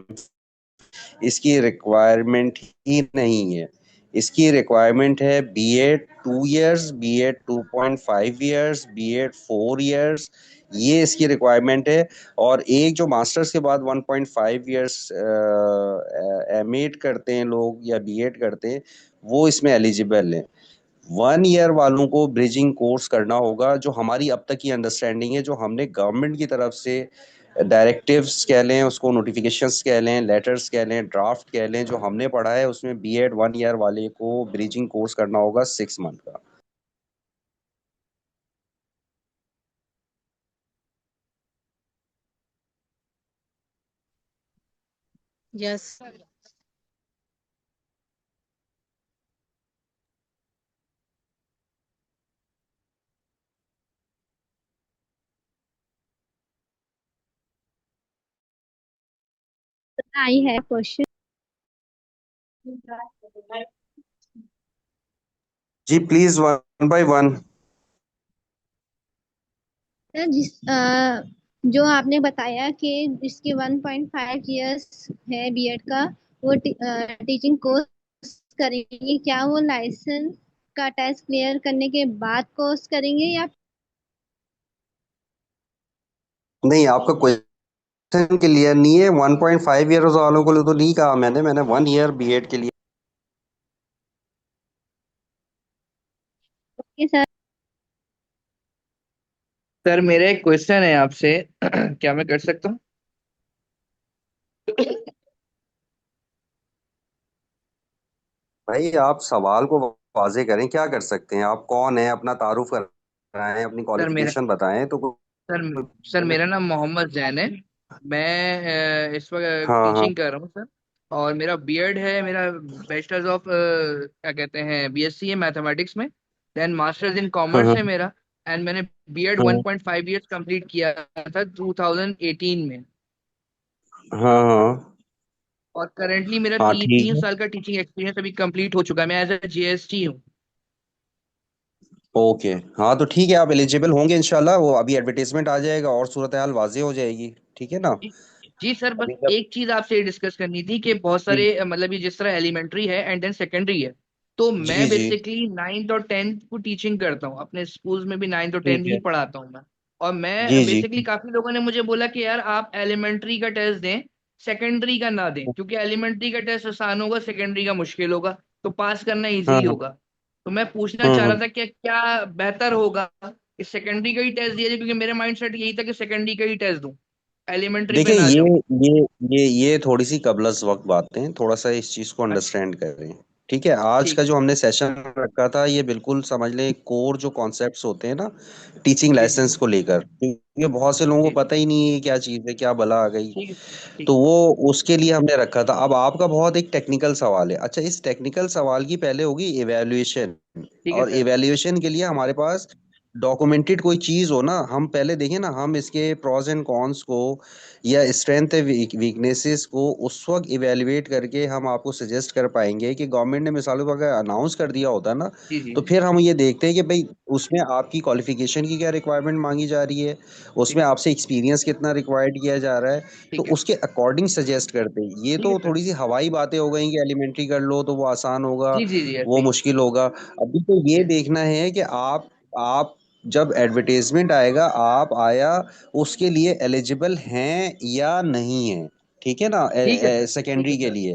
इसकी रिक्वायरमेंट ही नहीं है। इसकी रिक्वायरमेंट है BEd 2 years, BEd 2.5 years, BEd 4 years, ये इसकी रिक्वायरमेंट है। और एक जो मास्टर्स के बाद 1.5 इयर्स एमएड करते हैं लोग या बीएड करते हैं, वो इसमें एलिजिबल है। 1 ईयर वालों को ब्रिजिंग कोर्स करना होगा, जो हमारी अब तक की अंडरस्टैंडिंग है, जो हमने गवर्नमेंट की तरफ से डायरेक्टिव्स कह लें उसको, नोटिफिकेशंस कह लें, लेटर्स कह लें, ड्राफ्ट कह लें, जो हमने पढ़ा है उसमें बीएड 1 ईयर वाले को ब्रिजिंग कोर्स करना होगा 6 मंथ का। यस। आई है क्वेश्चन। Ji please, 1 bye 1। जो आपने बताया कि जिसके 1.5 इयर्स है बीएड का, वो टीचिंग कोर्स करेंगे, क्या वो लाइसेंस का टेस्ट क्लियर करने के बाद कोर्स करेंगे या? नहीं, आपका क्वेश्चन क्लियर नहीं है। 1.5 ईयर वालों को तो नहीं कहा मैंने 1 ईयर बीएड के लिए। Okay sir. सर मेरा एक क्वेश्चन है आपसे। क्या मैं कर सकता हूँ? भाई आप सवाल को वाजे करें, क्या कर सकते हैं? आप कौन है, अपना तारुफ कराएं, अपनी सर मेरा क्वालिफिकेशन बताएं तो सर सर मेरा नाम मोहम्मद जैन है। मैं इस वक्त हाँ हाँ। टीचिंग कर रहा हूँ सर। और मेरा बीएड है, मेरा बैचलर्स ऑफ क्या कहते हैं, बीएससी है मैथमेटिक्स में। देन मास्टर्स इन कॉमर्स हाँ है मेरा। एंड मैंने बीएड हाँ 1.5 इयर्स कंप्लीट किया था 2018 में। हाँ हाँ। और करेंटली मेरा हाँ ठीक तीन है। साल का टीचिंग एक्सपीरियंस अभी कंप्लीट हो चुका है। मैं एज ए जीएसटी हूँ। ओके, हाँ तो ठीक है, आप एलिजिबल होंगे इंशाल्लाह। वो अभी एडवर्टाइजमेंट आ जाएगा और सूरत हाल वाज़ेह हो जाएगी, ठीक है ना? जी जी सर, बस अभी जब एक चीज आपसे डिस्कस करनी थी कि बहुत जी सारे मतलब ये जिस तरह एलिमेंट्री है एंड देन सेकेंडरी है, तो जी मैं जी बेसिकली 9th और 10th को टीचिंग करता हूँ अपने स्कूल्स में भी। 9th और ठीक 10th ही है। पढ़ाता हूँ मैं। और जी मैं जी बेसिकली काफी लोगों ने मुझे बोला कि यार आप एलिमेंट्री का टेस्ट दें, सेकेंडरी का ना दें, क्योंकि एलिमेंट्री का टेस्ट आसान होगा, सेकेंडरी का मुश्किल होगा, तो पास करना हाँ इजी हाँ होगा। तो मैं पूछना चाह हाँ। रहा था कि क्या बेहतर होगा कि सेकेंडरी का ही टेस्ट दिया जाए, क्योंकि मेरे माइंड सेट यही था कि सेकेंडरी का ही टेस्ट दूं, एलिमेंट्री पे देखिए, ना जाऊं। ये थोड़ी सी कबलस वक्त बातें हैं, थोड़ा सा इस चीज को अच्छा। अंडरस्टैंड करें। ठीक है, आज का ठीक है। जो हमने सेशन रखा था ये बिल्कुल समझ लें कोर जो कॉन्सेप्ट्स होते हैं ना टीचिंग जी जी लाइसेंस को लेकर, क्योंकि बहुत से लोगों को जी जी। पता ही नहीं है क्या चीज़ है, क्या भला आ गई। ठीक है। ठीक तो है। वो उसके लिए हमने रखा था। अब आपका बहुत एक टेक्निकल सवाल है। अच्छा, इस टेक्निकल सवाल की पहले होगी इवेल्युएशन। ठीक है और सर। इवेल्युएशन के लिए हमारे पास डॉक्यूमेंटेड कोई चीज हो ना, हम पहले देखें ना, हम इसके प्रोज एंड कॉन्स को या स्ट्रेंथ वीकनेसेस को उस वक्त इवेल्युएट करके हम आपको सजेस्ट कर पाएंगे। कि गवर्नमेंट ने मिसालों को अगर अनाउंस कर दिया होता ना, जी जी। तो फिर हम ये देखते हैं कि भाई उसमें आपकी क्वालिफिकेशन की क्या रिक्वायरमेंट मांगी जा रही है, ठीक उसमें है। आपसे एक्सपीरियंस कितना रिक्वायर्ड किया जा रहा है, तो ठीक है। उसके अकॉर्डिंग सजेस्ट करते हैं। ये ठीक है तो सर। थोड़ी सी हवाई बातें हो गई कि एलिमेंट्री कर लो तो वो आसान होगा, जी जी जी, ऐसे वो ही। मुश्किल होगा। अभी तो ये जी। देखना है कि आप जब एडवर्टाइजमेंट आएगा, आप आया उसके लिए एलिजिबल हैं या नहीं है, ठीक है ना, ठीक है सर। ठीक है सेकेंडरी के सर। लिए।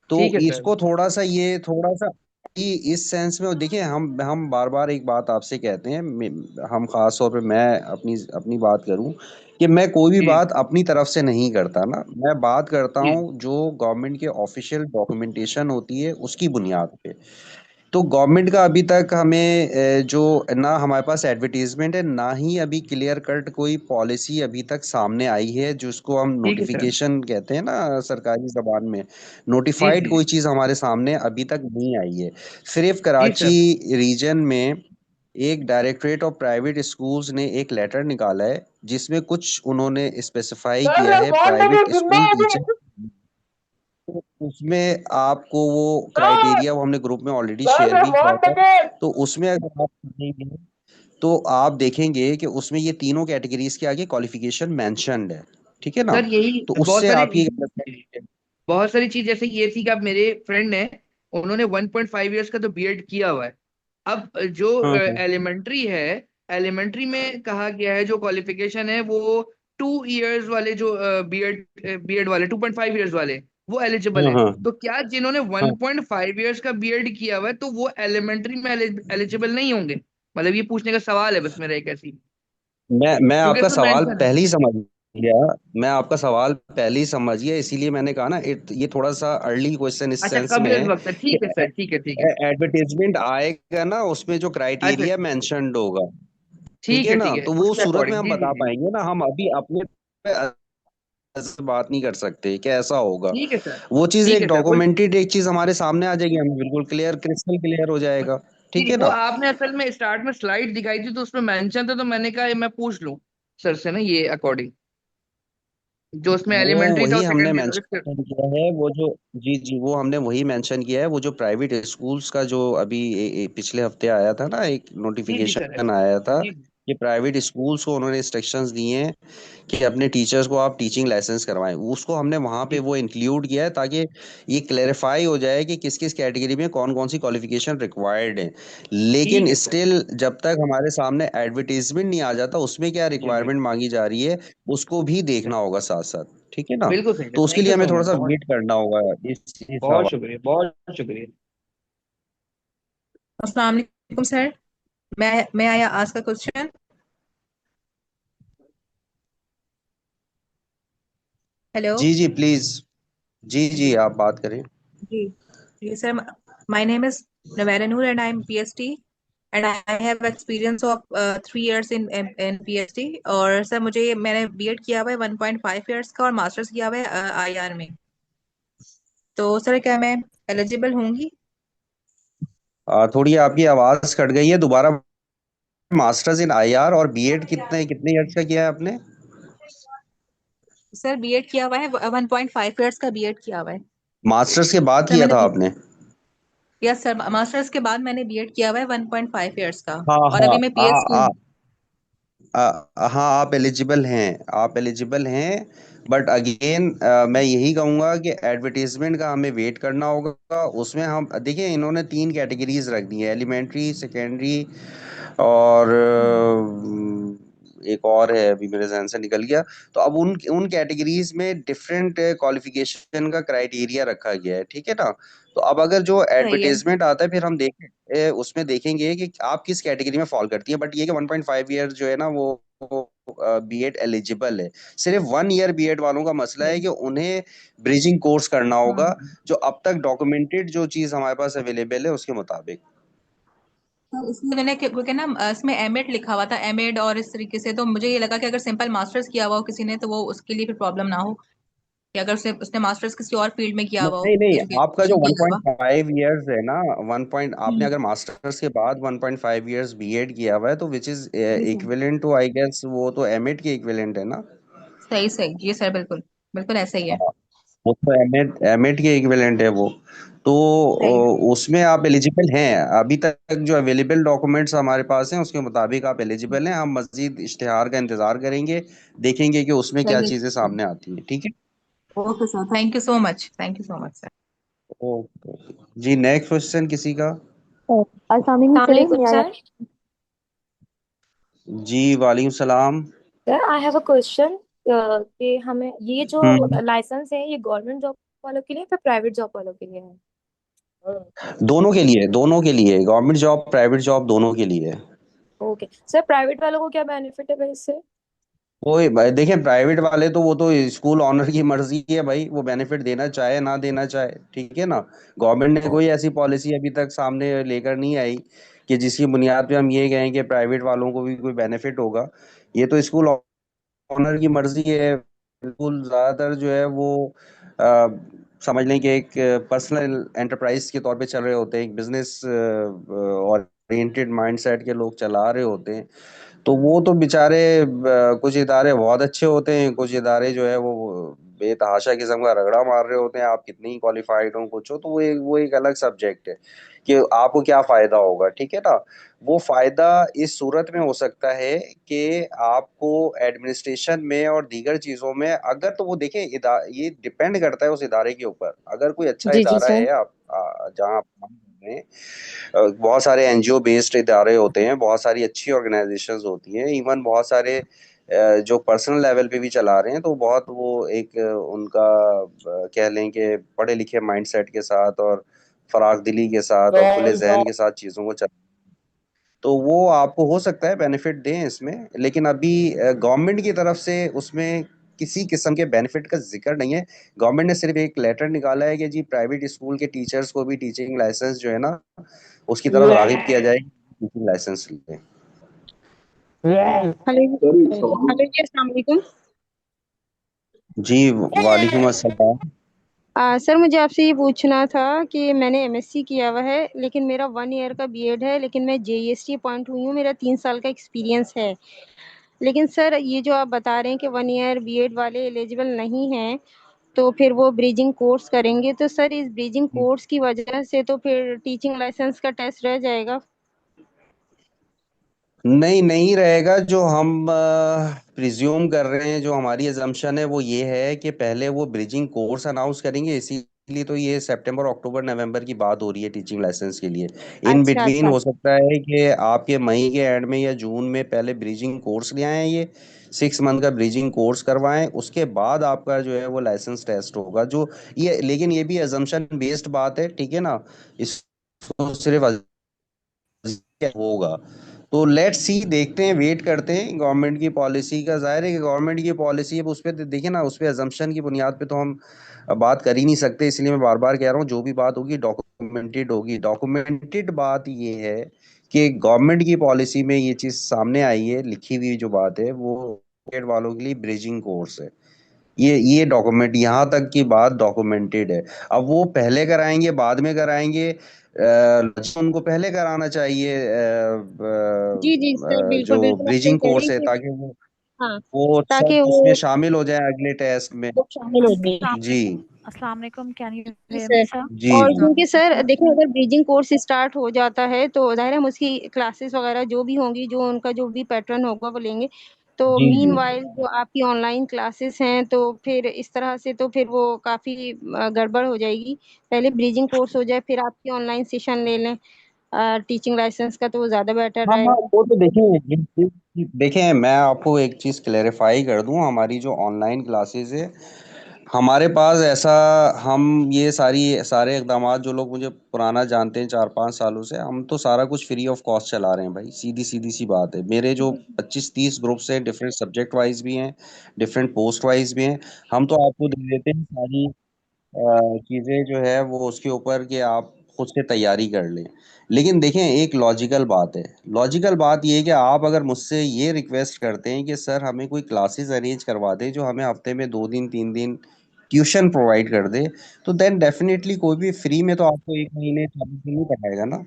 तो ठीक है सर। इसको थोड़ा सा कि इस सेंस में देखिए, हम बार बार एक बात आपसे कहते हैं, हम खास तौर पे मैं अपनी अपनी बात करूं कि मैं कोई भी जी बात अपनी तरफ से नहीं करता ना, मैं बात करता जी। हूं जो गवर्नमेंट के ऑफिशियल डॉक्यूमेंटेशन होती है उसकी बुनियाद पे। तो गवर्नमेंट का अभी तक हमें जो ना हमारे पास एडवर्टीजमेंट है, ना ही अभी क्लियर कट कोई पॉलिसी अभी तक सामने आई है, जिसको हम ठीक है सर। नोटिफिकेशन कहते हैं ना सरकारी जबान में। जी नोटिफाइड जी। कोई चीज़ हमारे सामने अभी तक नहीं आई है। सिर्फ जी कराची सर। रीजन में एक डायरेक्टरेट ऑफ प्राइवेट स्कूल्स ने एक लेटर निकाला है, जिसमें कुछ उन्होंने स्पेसिफाई किया है प्राइवेट स्कूल टीचर। उसमें आपको वो क्राइटेरिया वो हमने ग्रुप में ऑलरेडी शेयर भी किया था। तो उसमें अगर आप देखेंगे तो आप देखेंगे कि उसमें ये तीनों कैटेगरीज के आगे क्वालिफिकेशन मेंशन्ड है, ठीक है ना। सर यही तो बहुत उससे सारे, आप ये understand बहुत सारी चीज, जैसे ये थी कि अब मेरे फ्रेंड है, उन्होंने 1.5 ईयर्स का तो बीएड किया हुआ है। अब जो हाँ हाँ एलिमेंट्री है, एलिमेंट्री में कहा गया है जो क्वालिफिकेशन है वो 2 इयर्स वाले, जो बीएड बीएड वाले 2.5 इयर्स वाले, वो एलिजिबल हाँ है। हाँ तो क्या जिन्होंने हाँ। 1.5 इयर्स का बीएड किया हुआ है तो वो एलिमेंट्री में एलिजिबल नहीं होंगे? मतलब ये पूछने का सवाल है बस मेरा एक ऐसी, मैं क्योंकि आपका इसमें सवाल मेंशन है। पहले ही समझ गया। मैं आपका सवाल पहले ही समझ गया, इसीलिए मैंने कहा ना ये थोड़ा सा अर्ली क्वेश्चन इस अच्छा, सेंस में कब इस है वक्त है, कि ठीक है सर, ठीक है ठीक है। एडवर्टीजमेंट आएगा ना, उसमें जो अच्छा, क्राइटेरिया मेंशन्ड होगा, ठीक ठीक है है ना, ठीक है, तो वो उसके सूरत में अकॉर्डिंग, हम जी जी बता जी। पाएंगे ना। हम अभी अपने से बात नहीं कर सकते कि ऐसा होगा। ठीक है सर, वो चीज ठीक एक है सर, कोई, डॉक्यूमेंटेड एक चीज हमारे सामने आ जाएगी, हमें बिल्कुल क्लियर क्रिस्टल क्लियर हो जाएगा, ठीक जी है वो ना। आपने असल में स्टार्ट में स्लाइड दिखाई थी तो उसमें मेंशन था, तो मैंने कहा ये मैं पूछ लूं सर से ना, ये अकॉर्डिंग जो उसमें वो एलिमेंट्री था वो वही हमने सेकेंडरी था इसके। मेंशन किया है, वो जो, जी जी, वो हमने वही मेंशन किया है। वो जो प्राइवेट स्कूल्स का जो अभी पिछले हफ्ते आया था ना, एक जी जी सर, नोटिफिकेशन आया था जी कि प्राइवेट स्कूल्स को उन्होंने इंस्ट्रक्शंस दिए हैं कि अपने टीचर्स को आप टीचिंग लाइसेंस करवाएं। उसको हमने वहां पे जी वो इंक्लूड किया है ताकि ये क्लेरिफाई हो जाए कि किस किस कैटेगरी में कौन कौन सी क्वालिफिकेशन रिक्वायर्ड है। ठीक लेकिन है सर, स्टिल जब तक हमारे सामने एडवर्टीजमेंट नहीं आ जाता उसमें क्या जी जी रिक्वायरमेंट मांगी जा रही है, उसको भी सर, देखना होगा साथ साथ, ठीक है ना। बिल्कुल सही है, तो उसके थैंक लिए यू हमें सो थोड़ा मच, सा बहुत वेट करना होगा इस बहुत हवाले। शुक्रिया, बहुत शुक्रिया। अस्सलाम वालेकुम sir. May I ask a question. Hello. जी जी प्लीज, जी जी जी आप बात करें। जी जी sir, my name is Navera Noor and I am PhD and I have experience of 3 years in in PhD. और सर मैंने बीएड किया हुआ है 1.5 इयर्स का और मास्टर्स किया हुआ है आईआर में। तो सर क्या मैं एलिजिबल होंगी? थोड़ी आपकी आवाज कट गई है दोबारा। मास्टर्स इन आईआर और बीएड कितने कितने ईयर्स का किया है आपने? सर बीएड किया हुआ है, 1.5 इयर्स का बीएड किया हुआ है। मास्टर्स के बाद सर किया मैंने, था आपने? यस सर, मास्टर्स के बाद मैंने बीएड किया हुआ है 1.5 इयर्स का। हाँ और हाँ। अभी मैं पीएचडी हूँ। हाँ आप एलिजिबल हैं, आप एलिजिबल हैं। बट अगेन मैं यही कहूंगा कि एडवर्टीजमेंट का हमें वेट करना होगा। उसमें हम देखिए इन्होंने तीन कैटेगरीज रख दी है, एलिमेंट्री, सेकेंडरी और एक और है, अभी मेरे जहन से निकल गया। तो अब उन उन कैटेगरीज में डिफरेंट क्वालिफिकेशन का क्राइटेरिया रखा गया है, ठीक है ना। तो अब अगर जो सही है। एडवर्टीजमेंट आता है फिर हम देखें उसमें देखेंगे कि आप किस कैटेगरी में फॉल करती है। बट ये कि 1.5 ईयर जो है ना वो बीएड एलिजिबल है। सिर्फ 1 ईयर बीएड वालों का मसला है जी। कि उन्हें ब्रिजिंग कोर्स करना होगा, हाँ। जो अब तक डॉक्यूमेंटेड जो चीज हमारे पास अवेलेबल है उसके मुताबिक। तो इसमें मैंने क्योंकि ना इसमें एमएड लिखा हुआ था, एमएड, और इस तरीके से तो मुझे ये लगा कि अगर सिंपल मास्टर्स किया हुआ हो किसी ने तो वो उसके लिए फिर प्रॉब्लम ना हो, कि अगर उसने मास्टर्स किसी और फील्ड में किया हुआ हो, नहीं नहीं, आपका जो एजुकेशन के अलावा। 1.5 इयर्स है ना, 1 पॉइंट आपने हम्म। अगर मास्टर्स के बाद 1.5 इयर्स बीएड किया हुआ है तो विच इज जी sir. Equivalent to I guess, वो तो एमएड के इक्विवेलेंट है ना। सही सही, जी सर, बिल्कुल बिल्कुल ऐसा ही है। हाँ, वो तो एमएड एमएड के इक्विवेलेंट है वो। तो सही है। उसमें आप एलिजिबल हैं। अभी तक जो अवेलेबल डॉक्यूमेंट्स हमारे पास हैं उसके मुताबिक आप एलिजिबल हैं। हम मजीद इश्तिहार का इंतजार करेंगे, देखेंगे कि उसमें क्या सही चीजें है। सामने आती हैं, ठीक है। Okay sir, thank you so much, thank you so much sir. Okay जी, नेक्स्ट क्वेश्चन किसी का? अस्सलाम सर, Assalamualaikum, मैं आया। sir. जी वालेकुम सलाम। Sir, I have a question. कि हमें ये जो हम्म, लाइसेंस है ये गवर्नमेंट जॉब वालों के लिए है, फिर प्राइवेट जॉब वालों के लिए है? दोनों के लिए, दोनों के लिए, गवर्नमेंट जॉब प्राइवेट जॉब दोनों के लिए है। ओके सर, प्राइवेट वालों को क्या बेनिफिट है भाई इससे? देखें प्राइवेट वाले तो वो तो स्कूल ऑनर की मर्जी है भाई, वो बेनिफिट देना चाहे ना देना चाहे, ठीक है ना। गवर्नमेंट ने ओ, कोई ऐसी पॉलिसी अभी तक सामने लेकर नहीं आई कि जिसकी बुनियाद पे हम ये कहें कि प्राइवेट वालों को भी कोई बेनिफिट होगा। ये तो स्कूल ऑनर की मर्जी है। बिल्कुल ज्यादातर जो है वो अ, समझ लें कि एक पर्सनल एंटरप्राइज के तौर पे चल रहे होते हैं, एक बिजनेस ओरिएंटेड माइंडसेट के लोग चला रहे होते हैं। तो वो तो बेचारे कुछ इदारे बहुत अच्छे होते हैं, कुछ इदारे जो है वो बेतहाशा किस्म का रगड़ा मार रहे होते हैं, आप कितनी ही क्वालिफाइड हो कुछ हो, तो वो एक अलग सब्जेक्ट है कि आपको क्या फायदा होगा, ठीक है ना। वो फायदा इस सूरत में हो सकता है कि आपको एडमिनिस्ट्रेशन में और दीगर चीजों में, अगर तो वो देखें ये डिपेंड करता है उस इदारे के ऊपर। अगर कोई अच्छा जी जी इदारा सर। है आप जहाँ आप काम कर रहे हैं, बहुत सारे एनजीओ बेस्ड इदारे होते हैं, बहुत सारी अच्छी ऑर्गेनाइजेशंस होती हैं, इवन बहुत सारे जो पर्सनल लेवल पे भी चला रहे हैं, तो बहुत वो एक उनका कह लें कि पढ़े लिखे माइंडसेट के साथ और फराग दिली के साथ और खुले जहन के साथ चीजों को चल, तो वो आपको हो सकता है बेनिफिट दें इसमें। लेकिन अभी गवर्नमेंट की तरफ से उसमें किसी किस्म के बेनिफिट का जिक्र नहीं है। गवर्नमेंट ने सिर्फ एक लेटर निकाला है कि जी प्राइवेट स्कूल के टीचर्स को भी टीचिंग लाइसेंस जो है ना, उसकी तरफ रागिब किया जाए, टीचिंग लाइसेंस लें। हेलो सर एक हेलो सवाल। जी, अस्सलाम वालेकुम। जी वालेकुम अस्सलाम। सर मुझे आपसे ये पूछना था कि मैंने एमएससी किया हुआ है, लेकिन मेरा 1 ईयर का बीएड है, लेकिन मैं जेईएसटी अपॉइंट हुई हूँ, मेरा 3 साल का एक्सपीरियंस है। लेकिन सर ये जो आप बता रहे हैं कि 1 ईयर बीएड वाले एलिजिबल नहीं हैं, तो फिर वो ब्रिजिंग कोर्स करेंगे, तो सर इस ब्रिजिंग कोर्स की वजह से तो फिर टीचिंग लाइसेंस का टेस्ट रह जाएगा। नहीं, नहीं रहेगा। जो हम प्रिज्यूम कर रहे हैं, जो हमारी अजम्पशन है वो ये है कि पहले वो ब्रिजिंग कोर्स अनाउंस करेंगे, इसीलिए तो ये सितंबर अक्टूबर नवंबर की बात हो रही है टीचिंग लाइसेंस के लिए। इन अच्छा बिटवीन अच्छा। हो सकता है कि आपके मई के एंड में या जून में पहले ब्रिजिंग कोर्स ले आए, ये 6 मंथ का ब्रिजिंग कोर्स करवाएं, उसके बाद आपका जो है वो लाइसेंस टेस्ट होगा। जो ये, लेकिन ये भी अजम्पशन बेस्ड बात है, ठीक है ना। इसको सिर्फ होगा, तो लेट्स सी, देखते हैं, वेट करते हैं गवर्नमेंट की पॉलिसी का। जाहिर है कि गवर्नमेंट की पॉलिसी है, उस पर देखिए ना, उस पर अजम्पशन की बुनियाद पे तो हम बात कर ही नहीं सकते। इसलिए मैं बार बार कह रहा हूँ, जो भी बात होगी डॉक्यूमेंटेड होगी। डॉक्यूमेंटेड बात ये है कि गवर्नमेंट की पॉलिसी में ये चीज सामने आई है, लिखी हुई जो बात है वो वालों के लिए ब्रिजिंग कोर्स है। ये डॉक्यूमेंट, यहाँ तक की बात डॉक्यूमेंटेड है। अब वो पहले कराएंगे बाद में कराएंगे, उनको पहले कराना चाहिए जी जी सर, बिल्कुल जो बिल्कुल आप सही ब्रिजिंग कह रहे कोर्स हैं है, कि ताकि हाँ, वो ताकि सब उसमें वो शामिल हो जाए अगले टेस्ट में। वो शामिल हो जाए। जी अस्सलाम वालेकुम, कैन यू जी हेयर मी सर। सर? जी और जी। क्योंकि सर देखिए, अगर ब्रीजिंग कोर्स स्टार्ट हो जाता है तो जाहिर है हम उसकी क्लासेस वगैरह जो भी होंगी, जो उनका जो भी पैटर्न होगा वो लेंगे। तो जी जी। मीनवाइल जो आपकी ऑनलाइन क्लासेस हैं, तो फिर इस तरह से तो फिर वो काफ़ी गड़बड़ हो जाएगी। पहले ब्रीजिंग कोर्स हो जाए, फिर आपकी ऑनलाइन सेशन ले लें टीचिंग लाइसेंस का, तो वो ज़्यादा बेटर हाँ हाँ, रहेगा। वो तो देखें, मैं आपको एक चीज क्लेरिफाई कर दूं। हमारी जो ऑनलाइन क्लासेस है, हमारे पास ऐसा, हम ये सारे इकदाम, जो लोग मुझे पुराना जानते हैं 4-5 सालों से, हम तो सारा कुछ फ्री ऑफ कॉस्ट चला रहे हैं भाई। सीधी सीधी सी बात है। मेरे जो 25-30 ग्रुप्स हैं, डिफरेंट सब्जेक्ट वाइज भी हैं, डिफरेंट पोस्ट वाइज भी हैं, हम तो आपको दे देते हैं सारी चीजें जो है वो उसके ऊपर, कि आप खुद से तैयारी कर लें। लेकिन देखें, एक लॉजिकल बात है। लॉजिकल बात ये है कि आप अगर मुझसे ये रिक्वेस्ट करते हैं कि सर हमें कोई क्लासेस अरेंज करवा दे जो हमें हफ्ते में 2 दिन 3 दिन ट्यूशन प्रोवाइड कर दे, तो देन डेफिनेटली कोई भी फ्री में तो आपको 1 महीने 40 दिन नहीं पढ़ाएगा ना।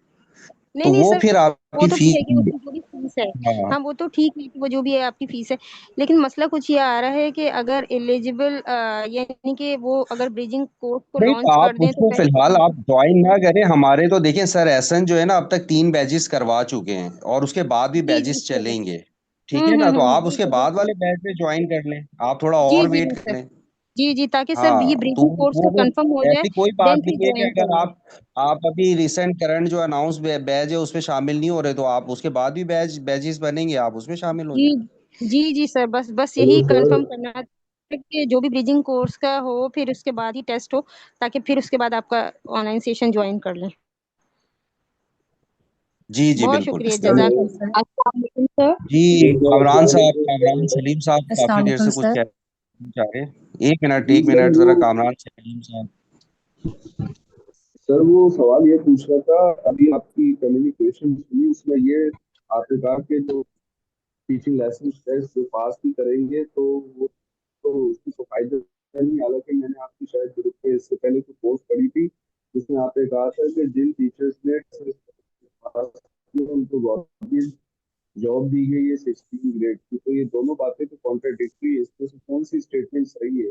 नहीं तो नहीं वो सर, फिर वो आपकी तो फीस। ठीक है कि उसकी जो भी फीस है। हाँ, हाँ, वो तो ठीक है कि वो जो भी है आपकी फीस है। लेकिन मसला कुछ ये आ रहा है कि अगर एलिजिबल यानी कि वो अगर ब्रिजिंग कोर्स को नहीं तो लॉन्च कर आप दें तो उसको पहले फिलहाल आप एडमिशन। ज्वाइन ना करें। हमारे तो देखें सर, एहसन जो है ना, अब तक 3 बैचेस करवा चुके हैं और उसके बाद भी जी जी बैचेस सर। चलेंगे। ठीक है ना, तो आप जी उसके जी बाद बिल्कुल। वाले बैच में ज्वाइन कर लें, आप थोड़ा जी और जी वेट जी कर सर। लें। जी जी, ताकि सर ये हाँ, तो ब्रिजिंग कोर्स का वो कंफर्म हो जाए, ऐसी कोई बात देन फिर नहीं है कि ज्वाइन कर अगर लें। आप अभी रिसेंट करंट जो अनाउंस बैच है उसमें शामिल नहीं हो रहे, तो आप उसके बाद भी बैचेस बनेंगे, आप उसमें शामिल हो जी जाएं। जी जी सर, बस बस हेलो यही सर। कंफर्म करना है कि जो भी ब्रिजिंग कोर्स का हो फिर उसके बाद ही टेस्ट हो, ताकि फिर उसके बाद आपका ऑनलाइन सेशन ज्वाइन कर लें। जी जी, बहुत बिल्कुल शुक्रिया, बिल्कुल। हेलो। जज़ाकल्लाह सर। अस्सलाम वालेकुम सर। जी, कामरान अस्सलाम साहब, कामरान वालेकुम। सलीम साहब अस्सलाम काफी देर वालेकुम से कुछ सर। कहना चाह रहे हैं। एक मिनट जी एक सर मिनट, वो जरा कामरान सलीम साहब। सर वो सवाल ये पूछ रहा था, अभी आपकी कम्युनिकेशन सुनी, उसमें ये आपने कहा कि जो टीचिंग लाइसेंस टेस्ट जो पास भी करेंगे तो वो तो उसकी तो फायदा नहीं। हालांकि मैंने आपकी शायद ग्रुप पे इससे पहले कोई पोस्ट पढ़ी थी जिसमें आपने कहा था कि जिन टीचर्स ने पास किया उनको गवर्नमेंट जॉब दी गई है 16 ग्रेड की। तो ये दोनों बातें तो कॉन्ट्राडिक्टरी है, इसमें से कौन सी स्टेटमेंट सही है?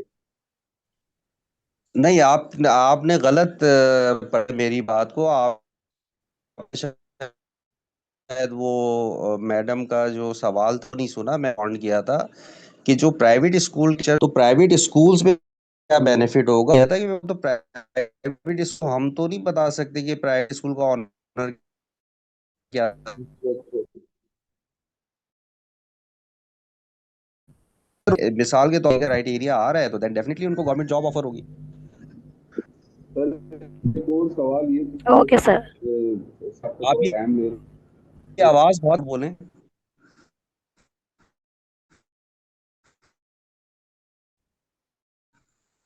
नहीं, आपने गलत पढ़ी मेरी बात को। आप शायद वो मैडम का जो सवाल तो नहीं सुना, मैं ऑन किया था कि जो प्राइवेट स्कूल तो प्राइवेट स्कूल्स में क्या बेनिफिट होगा, कहता कि तो प्राइवेट स्कूल हम तो नहीं बता सकते कि प्राइवेट स्कूल का ऑनर क्या है। मिसाल के तौर पर क्राइटेरिया आ रहा है तो देन डेफिनेटली उनको गवर्नमेंट जॉब ऑफर होगी। सर एक और सवाल ये ओके सर। सबको आपकी टाइम ले आवाज बहुत बोले।